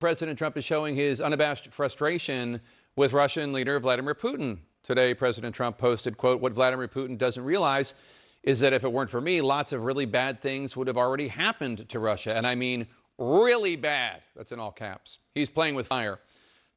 President Trump is showing his unabashed frustration with Russian leader Vladimir Putin. Today, President Trump posted, quote, "What Vladimir Putin doesn't realize is that if it weren't for me, lots of really bad things would have already happened to Russia. And I mean really bad." That's in all caps. He's playing with fire.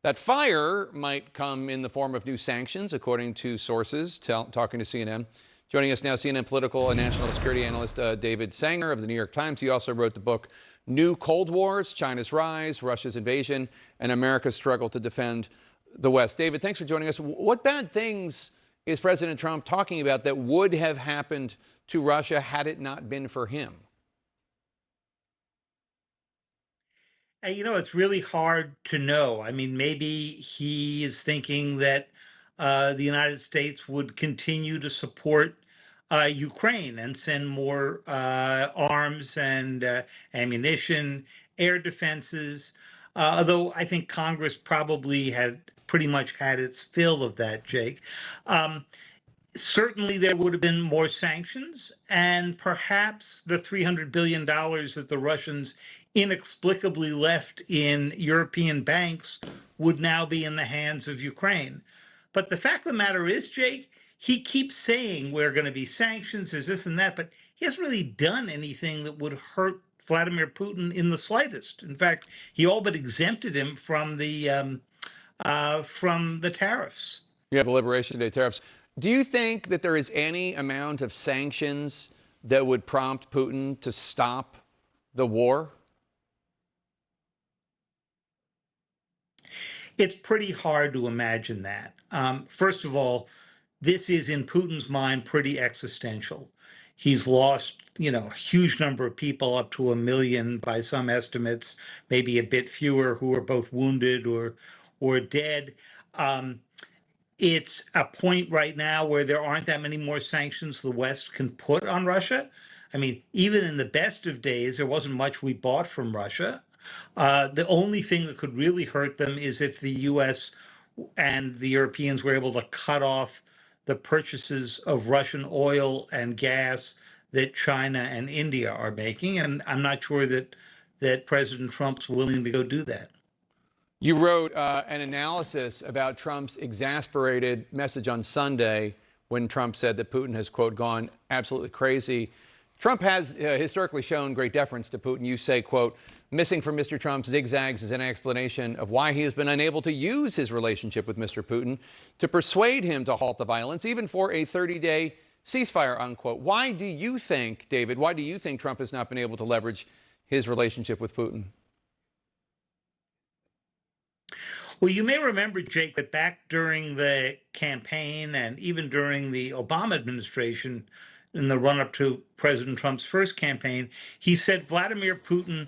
That fire might come in the form of new sanctions, according to sources talking to CNN. Joining us now, CNN political and national security analyst David Sanger of the New York Times. He also wrote the book New Cold Wars, China's Rise, Russia's Invasion, and America's Struggle to Defend the West. David, thanks for joining us. What bad things is President Trump talking about that would have happened to Russia had it not been for him? It's really hard to know. I mean, maybe he is thinking that the United States would continue to support Ukraine and send more arms and ammunition, air defenses. Although I think Congress probably had pretty much had its fill of that, Jake. Certainly, there would have been more sanctions, and perhaps the $300 billion that the Russians inexplicably left in European banks would now be in the hands of Ukraine. But the fact of the matter is, Jake, he keeps saying we're going to be sanctions, there's this and that, but he hasn't really done anything that would hurt Vladimir Putin in the slightest. In fact, he all but exempted him from the tariffs. Yeah, the Liberation Day tariffs. Do you think that there is any amount of sanctions that would prompt Putin to stop the war? It's pretty hard to imagine that. First of all, this is in Putin's mind pretty existential. He's lost, a huge number of people, up to 1 million by some estimates, maybe a bit fewer who are both wounded or dead. It's a point right now where there aren't that many more sanctions the West can put on Russia. I mean, even in the best of days, there wasn't much we bought from Russia. The only thing that could really hurt them is if the U.S. and the Europeans were able to cut off the purchases of Russian oil and gas that China and India are making. And I'm not sure that President Trump's willing to go do that. You wrote an analysis about Trump's exasperated message on Sunday when Trump said that Putin has, quote, gone absolutely crazy. Trump has historically shown great deference to Putin. You say, quote, "Missing from Mr. Trump's zigzags is an explanation of why he has been unable to use his relationship with Mr. Putin to persuade him to halt the violence, even for a 30-day ceasefire," unquote. Why do you think, David, why do you think Trump has not been able to leverage his relationship with Putin? Well, you may remember, Jake, that back during the campaign and even during the Obama administration, in the run-up to President Trump's first campaign, he said Vladimir Putin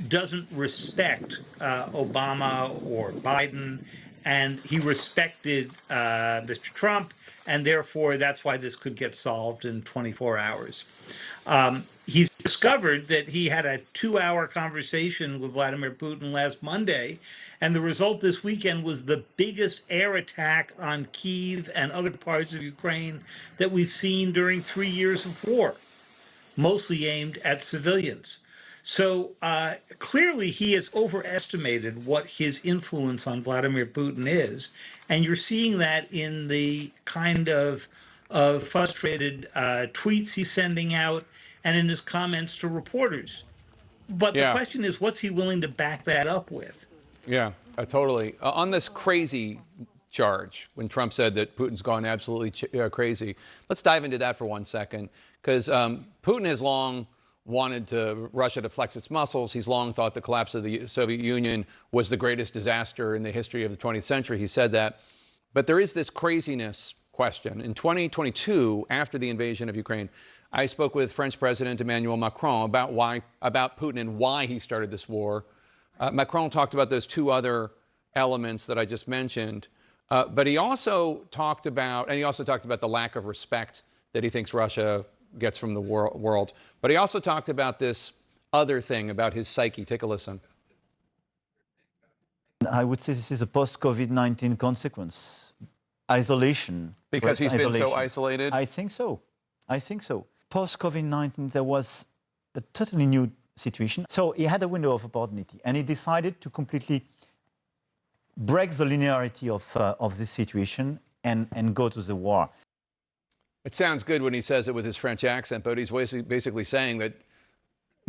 doesn't respect Obama or Biden, and he respected Mr. Trump, and therefore that's why this could get solved in 24 hours. He's discovered that he had a 2-hour conversation with Vladimir Putin last Monday, and the result this weekend was the biggest air attack on Kyiv and other parts of Ukraine that we've seen during 3 years of war, mostly aimed at civilians. So clearly he has overestimated what his influence on Vladimir Putin is, and you're seeing that in the kind of frustrated tweets he's sending out and in his comments to reporters. But the question is, what's he willing to back that up with? Yeah, totally. On this crazy charge, when Trump said that Putin's gone absolutely crazy, let's dive into that for 1 second, because Putin has long wanted Russia to flex its muscles. He's long thought the collapse of the Soviet Union was the greatest disaster in the history of the 20th century. He said that. But there is this craziness question. In 2022, after the invasion of Ukraine, I spoke with French President Emmanuel Macron about Putin and why he started this war. Macron talked about those two other elements that I just mentioned, but he also talked about the lack of respect that he thinks Russia gets from the world. But he also talked about this other thing about his psyche. Take a listen. I would say this is a post-COVID-19 consequence. Isolation. Because he's been so isolated? I think so. Post-COVID-19, there was a totally new situation. So he had a window of opportunity, and he decided to completely break the linearity of this situation and go to the war. It sounds good when he says it with his French accent, but he's basically saying that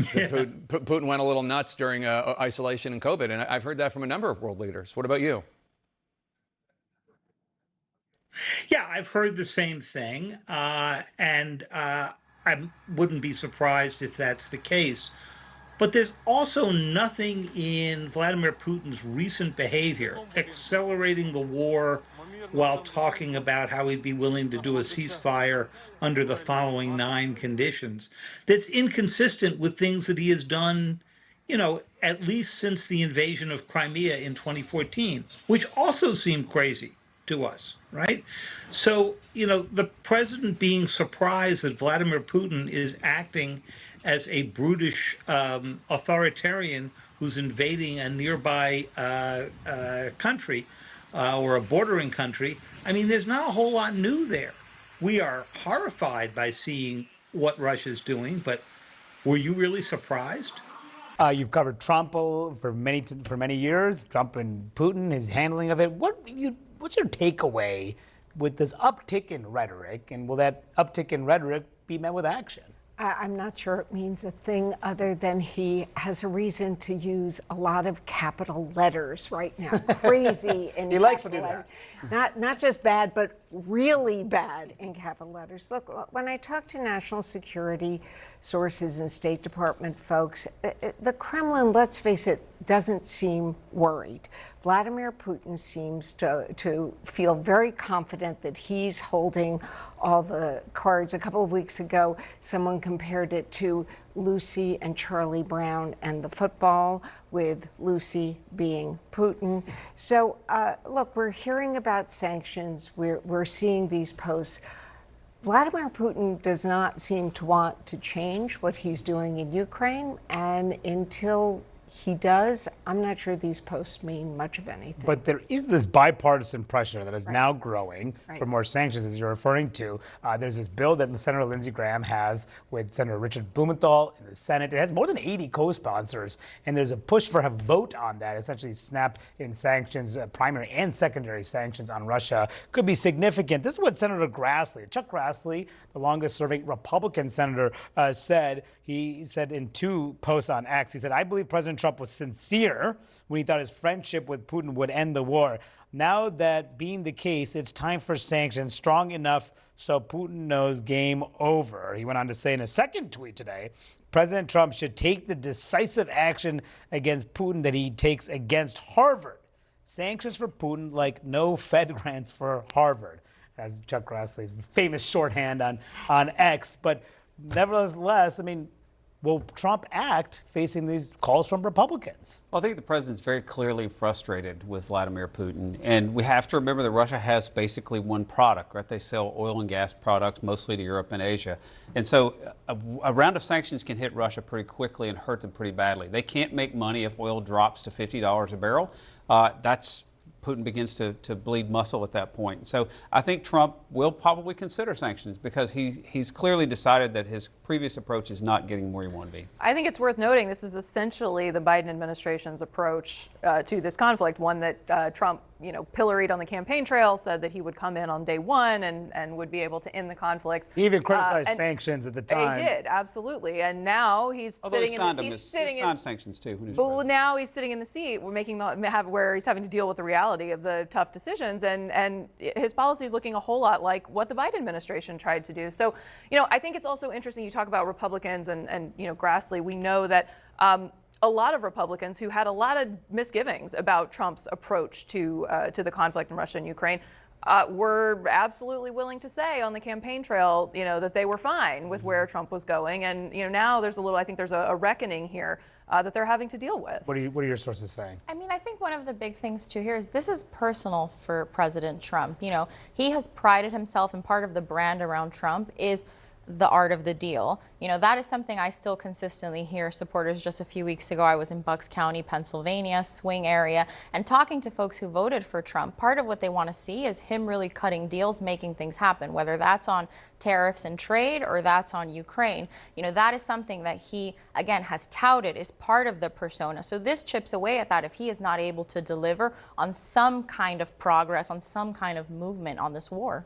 Putin went a little nuts during isolation and COVID. And I've heard that from a number of world leaders. What about you? Yeah, I've heard the same thing. And I wouldn't be surprised if that's the case. But there's also nothing in Vladimir Putin's recent behavior, accelerating the war while talking about how he'd be willing to do a ceasefire under the following 9 conditions, that's inconsistent with things that he has done, at least since the invasion of Crimea in 2014, which also seemed crazy to us, right? So, the president being surprised that Vladimir Putin is acting as a brutish authoritarian who's invading a nearby country or a bordering country, I mean, there's not a whole lot new there. We are horrified by seeing what Russia's doing, but were you really surprised? You've covered Trump for many years. Trump and Putin, his handling of it. What's your takeaway with this uptick in rhetoric, and will that uptick in rhetoric be met with action? I'm not sure it means a thing other than he has a reason to use a lot of capital letters right now. Crazy in he likes to do letters. that. Not just bad, but really bad in capital letters. Look, when I talk to national security sources and State Department folks, the Kremlin, let's face it, doesn't seem worried. Vladimir Putin seems to feel very confident that he's holding all the cards. A couple of weeks ago, someone compared it to Lucy and Charlie Brown and the football, with Lucy being Putin. So, look, we're hearing about sanctions. We're seeing these posts. Vladimir Putin does not seem to want to change what he's doing in Ukraine, and until he does, I'm not sure these posts mean much of anything. But there is this bipartisan pressure that is now growing for more sanctions, as you're referring to. There's this bill that Senator Lindsey Graham has with Senator Richard Blumenthal in the Senate. It has more than 80 co-sponsors, and there's a push for a vote on that, essentially snap in sanctions, primary and secondary sanctions on Russia. Could be significant. This is what Senator Grassley, Chuck Grassley, the longest-serving Republican senator, said. He said in 2 posts on X, he said, "I believe President Trump was sincere when he thought his friendship with Putin would end the war. Now that being the case, it's time for sanctions strong enough so Putin knows game over." He went on to say in a second tweet today, President Trump should take the decisive action against Putin that he takes against Harvard. Sanctions for Putin like no Fed grants for Harvard, as Chuck Grassley's famous shorthand on X. But nevertheless, I mean, will Trump act facing these calls from Republicans? Well, I think the president's very clearly frustrated with Vladimir Putin. And we have to remember that Russia has basically one product, right? They sell oil and gas products mostly to Europe and Asia. And so a round of sanctions can hit Russia pretty quickly and hurt them pretty badly. They can't make money if oil drops to $50 a barrel. Putin begins to bleed muscle at that point. So I think Trump will probably consider sanctions because he's clearly decided that his previous approach is not getting where he wanted to be. I think it's worth noting this is essentially the Biden administration's approach to this conflict, one that Trump pilloried on the campaign trail, said that he would come in on day one and would be able to end the conflict. He even criticized sanctions at the time. He did, absolutely. And now he's sitting he in the seat. He signed sanctions too. But now he's sitting in the seat. We're making where he's having to deal with the reality of the tough decisions, and his policy is looking a whole lot like what the Biden administration tried to do. So, I think it's also interesting. You talk about Republicans and Grassley. We know that a lot of Republicans who had a lot of misgivings about Trump's approach to the conflict in Russia and Ukraine were absolutely willing to say on the campaign trail, that they were fine with where Trump was going. And, now there's I think there's a reckoning here that they're having to deal with. What are your sources saying? I mean, I think one of the big things too here is this is personal for President Trump. He has prided himself, and part of the brand around Trump is the art of the deal. You know, that is something I still consistently hear supporters. Just a few weeks ago, I was in Bucks County, Pennsylvania, swing area, and talking to folks who voted for Trump. Part of what they want to see is him really cutting deals, making things happen, whether that's on tariffs and trade or that's on Ukraine. You know, that is something that he, again, has touted is part of the persona. So this chips away at that if he is not able to deliver on some kind of progress, on some kind of movement on this war.